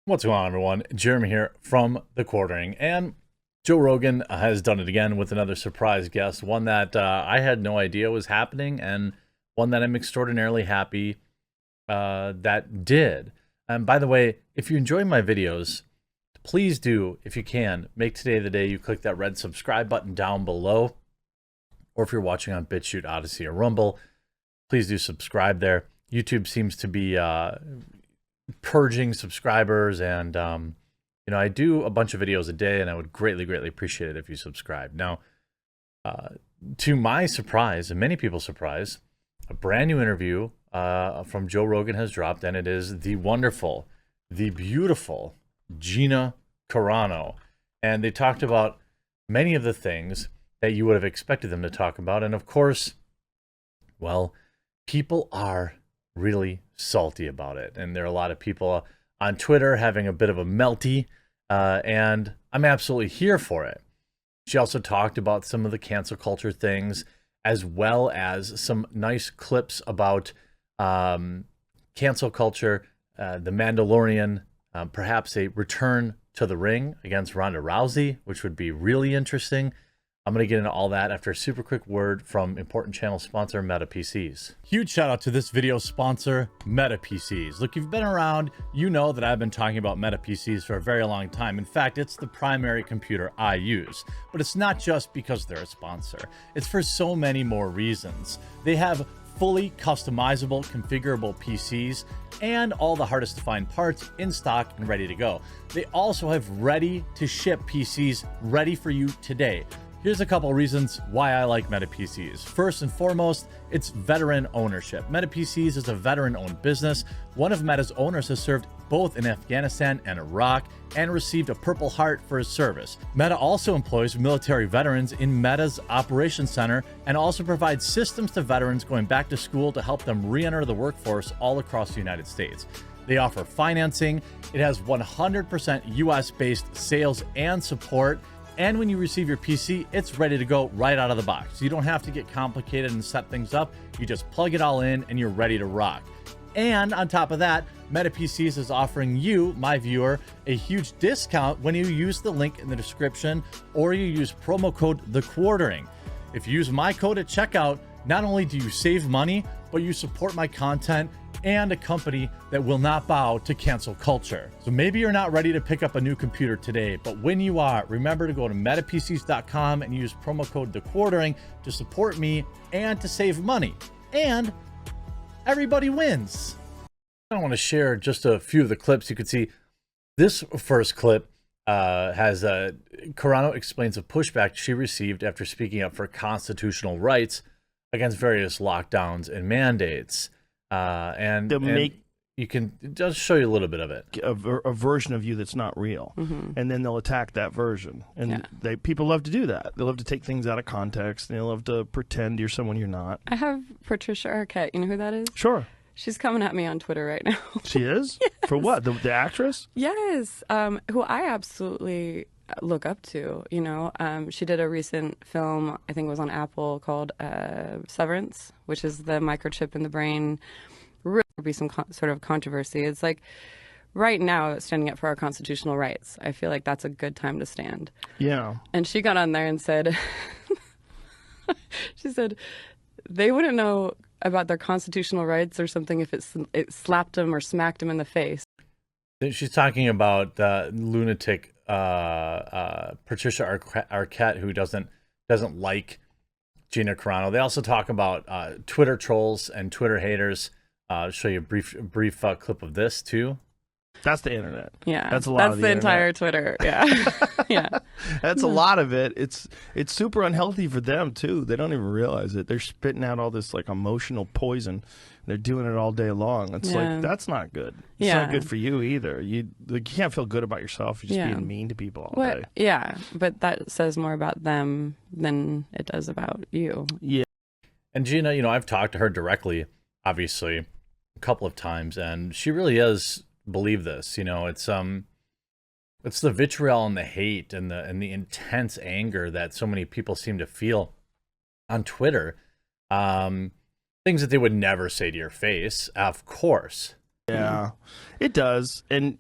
What's going on, everyone? Jeremy here from The Quartering, and Joe Rogan has done it again with another surprise guest, one that I had no idea was happening, and one that I'm extraordinarily happy that did. And by the way, if you enjoy my videos, please do, if you can, make today the day you click that red subscribe button down below, or if you're watching on BitChute, Odyssey, or Rumble, please do subscribe there. YouTube seems to be purging subscribers, and I do a bunch of videos a day, and I would greatly appreciate it if you subscribe. Now, to my surprise and many people's surprise, a brand new interview from Joe Rogan has dropped, and it is the wonderful, the beautiful Gina Carano. And they talked about many of the things that you would have expected them to talk about, and of course, well, people are really salty about it, and there are a lot of people on Twitter having a bit of a melty, and I'm absolutely here for it. She also talked about some of the cancel culture things, as well as some nice clips about cancel culture, the Mandalorian, perhaps a return to the ring against Ronda Rousey, which would be really interesting. I'm going to get into all that after a super quick word from important channel sponsor, Meta PCs. Huge shout out to this video sponsor, Meta PCs. Look, you've been around, you know that I've been talking about Meta PCs for a very long time. In fact, it's the primary computer I use. But it's not just because they're a sponsor. It's for so many more reasons. They have fully customizable, configurable PCs and all the hardest to find parts in stock and ready to go. They also have ready to ship PCs ready for you today. Here's a couple reasons why I like Meta PCs. First and foremost, it's veteran ownership. Meta PCs is a veteran-owned business. One of Meta's owners has served both in Afghanistan and Iraq and received a Purple Heart for his service. Meta also employs military veterans in Meta's Operations Center and also provides systems to veterans going back to school to help them re-enter the workforce all across the United States. They offer financing. It has 100% US-based sales and support. And when you receive your PC, it's ready to go right out of the box. You don't have to get complicated and set things up. You just plug it all in and you're ready to rock. And on top of that, Meta PCs is offering you, my viewer, a huge discount when you use the link in the description or you use promo code TheQuartering. If you use my code at checkout, not only do you save money, but you support my content and a company that will not bow to cancel culture. So maybe you're not ready to pick up a new computer today, but when you are, remember to go to metapcs.com and use promo code TheQuartering to support me and to save money. And everybody wins. I want to share just a few of the clips. You can see this first clip has Carano explains a pushback she received after speaking up for constitutional rights against various lockdowns and mandates. And you can just show you a little bit of it. A version of you that's not real, and then they'll attack that version. And people love to do that. They love to take things out of context. And they love to pretend you're someone you're not. I have Patricia Arquette. You know who that is? Sure. She's coming at me on Twitter right now. She is? Yes. For what? The actress? Yes. Who I absolutely look up to. You know, she did a recent film, I think it was on Apple, called Severance, which is the microchip in the brain. Really be some sort of controversy. It's like right now standing up for our constitutional rights. I feel like that's a good time to stand. Yeah. And she got on there and said, she said, they wouldn't know about their constitutional rights or something if it slapped them or smacked them in the face. She's talking about lunatic Patricia Arquette, who doesn't like Gina Carano. They also talk about Twitter trolls and Twitter haters. I'll show you a brief clip of this too. That's the internet. Yeah, that's a lot. That's the entire Twitter. Yeah, yeah. That's a lot of it. It's super unhealthy for them too. They don't even realize it. They're spitting out all this like emotional poison. And they're doing it all day long. It's like that's not good. It's not good for you either. You can't feel good about yourself. You're just being mean to people all day. Yeah, but that says more about them than it does about you. Yeah. And Gina, I've talked to her directly, obviously, a couple of times, and she really does believe this. It's the vitriol and the hate and the intense anger that so many people seem to feel on Twitter. Things that they would never say to your face, of course. Yeah, it does. And,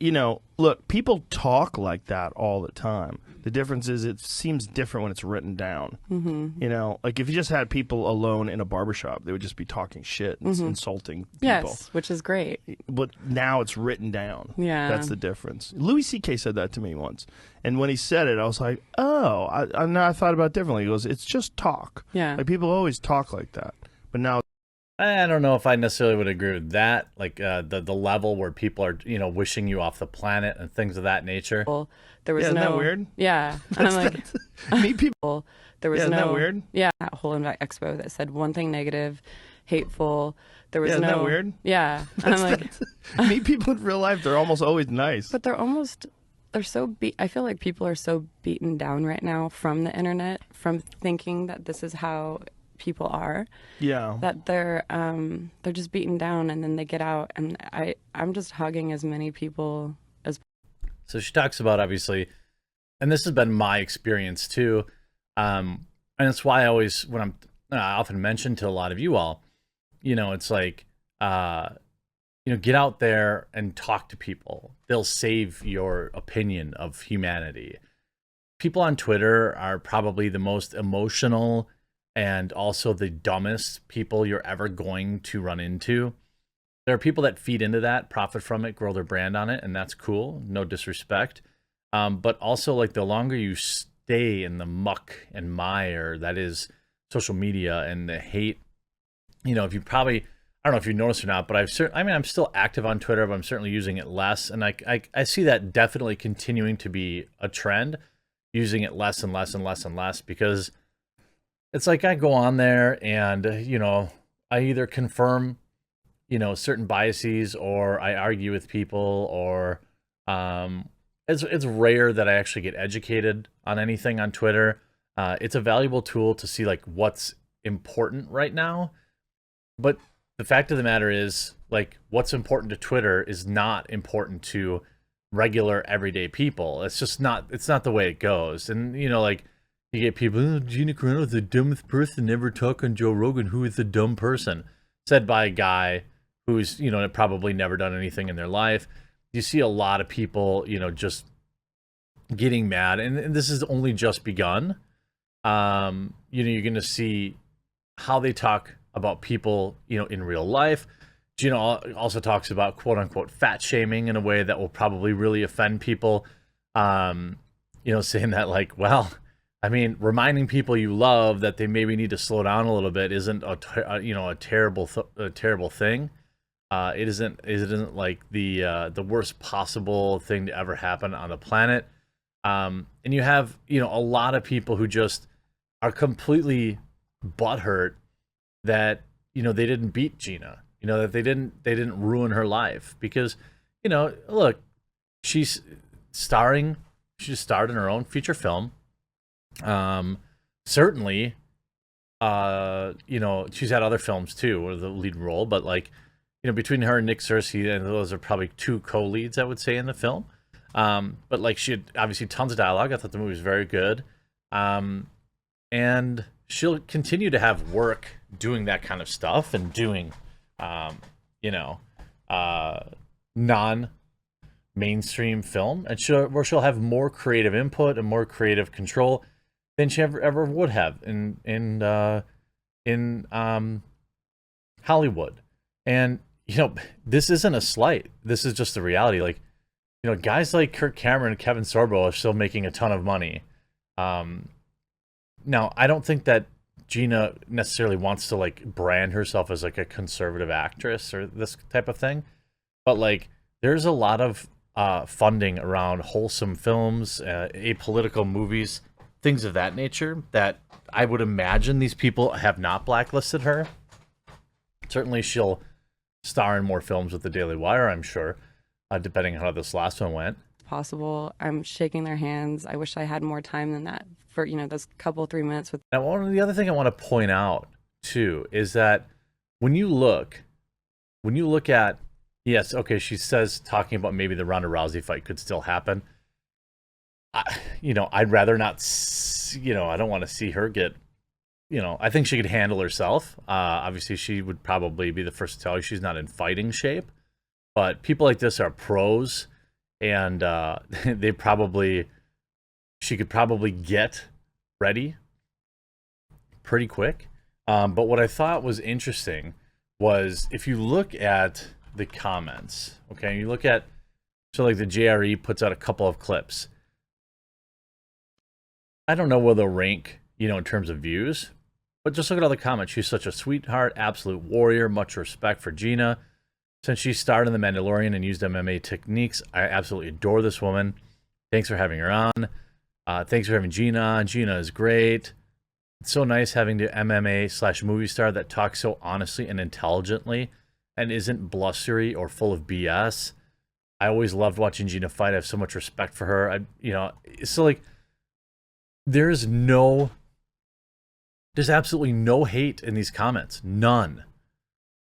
look, people talk like that all the time. The difference is it seems different when it's written down. Like if you just had people alone in a barbershop, they would just be talking shit and insulting people. Yes, which is great. But now it's written down. Yeah. That's the difference. Louis C.K. said that to me once. And when he said it, I was like, oh, I thought about it differently. He goes, it's just talk. Yeah. Like people always talk like that. But now I don't know if I necessarily would agree with that. Like the level where people are, wishing you off the planet and things of that nature. Well, there was isn't that weird? Yeah. And I'm like, meet people. There was isn't that weird? Yeah, that whole Invite Expo that said one thing negative, hateful. There was isn't that weird? Yeah. And I'm like, meet people in real life. They're almost always nice. But they're so I feel like people are so beaten down right now from the internet, from thinking that this is how people are. Yeah. That they're just beaten down, and then they get out, and I'm just hugging as many people as. So she talks about, obviously, and this has been my experience too, and it's why I always, when I often mention to a lot of you all, it's like, get out there and talk to people. They'll save your opinion of humanity. People on Twitter are probably the most emotional and also the dumbest people you're ever going to run into. There are people that feed into that, profit from it, grow their brand on it, and that's cool. No disrespect. But also, like, the longer you stay in the muck and mire that is social media and the hate, if you probably, I don't know if you noticed or not, but I'm still active on Twitter, but I'm certainly using it less. And I see that definitely continuing to be a trend, using it less and less and less and less, because it's like I go on there and, I either confirm, certain biases, or I argue with people, or it's rare that I actually get educated on anything on Twitter. It's a valuable tool to see like what's important right now. But the fact of the matter is, like, what's important to Twitter is not important to regular everyday people. It's not the way it goes. And, like, you get people, oh, Gina Carano is the dumbest person ever talk on Joe Rogan. Who is the dumb person? Said by a guy who's, probably never done anything in their life. You see a lot of people, just getting mad. And this has only just begun. You're going to see how they talk about people, in real life. Gina also talks about quote unquote fat shaming in a way that will probably really offend people. Saying that, like, well, I mean, reminding people you love that they maybe need to slow down a little bit isn't a terrible thing. It isn't like the worst possible thing to ever happen on the planet. And you have, a lot of people who just are completely butthurt that, they didn't beat Gina, that they didn't ruin her life, because, look, she starred in her own feature film. Certainly, she's had other films too, with the lead role, but like, between her and Nick Cersei, and those are probably two co-leads, I would say, in the film. But like, she had obviously tons of dialogue. I thought the movie was very good. And she'll continue to have work doing that kind of stuff and doing, non-mainstream film, and she'll have more creative input and more creative control than she ever would have in Hollywood. And this isn't a slight. This is just the reality. Like, guys like Kirk Cameron and Kevin Sorbo are still making a ton of money. Now, I don't think that Gina necessarily wants to like brand herself as like a conservative actress or this type of thing, but like, there's a lot of funding around wholesome films, apolitical movies, things of that nature, that I would imagine these people have not blacklisted her. Certainly, she'll star in more films with the Daily Wire, I'm sure, depending on how this last one went. Possible. I'm shaking their hands. I wish I had more time than that for, those couple 3 minutes with. Now, the other thing I want to point out too is that when you look at, yes, okay, she says, talking about maybe the Ronda Rousey fight could still happen. I'd rather not. I don't want to see her get. I think she could handle herself. Obviously, she would probably be the first to tell you she's not in fighting shape. But people like this are pros, and she could probably get ready pretty quick. But what I thought was interesting was if you look at the comments, okay, you look at, so like the JRE puts out a couple of clips. I don't know where they'll rank, you know, in terms of views, but just look at all the comments. She's such a sweetheart, absolute warrior, much respect for Gina. Since she starred in The Mandalorian and used MMA techniques, I absolutely adore this woman. Thanks for having her on. Thanks for having Gina on. Gina is great. It's so nice having the MMA/movie star that talks so honestly and intelligently and isn't blustery or full of BS. I always loved watching Gina fight. I have so much respect for her. So like, there's absolutely no hate in these comments. None.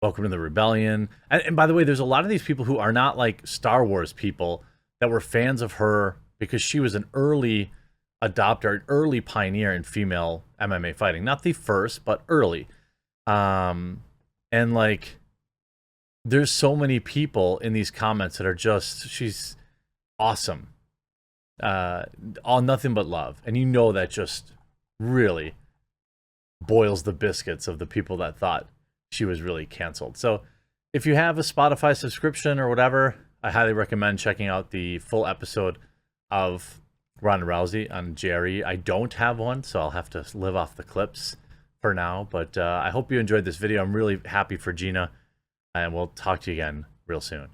Welcome to the rebellion. And by the way, there's a lot of these people who are not like Star Wars people that were fans of her because she was an early adopter, an early pioneer in female MMA fighting. Not the first, but early. And like, there's so many people in these comments that are just, she's awesome. All nothing but love. And you know that just really boils the biscuits of the people that thought she was really canceled. So if you have a Spotify subscription or whatever, I highly recommend checking out the full episode of Ronda Rousey on JRE. I don't have one, so I'll have to live off the clips for now. But I hope you enjoyed this video. I'm really happy for Gina, and we'll talk to you again real soon.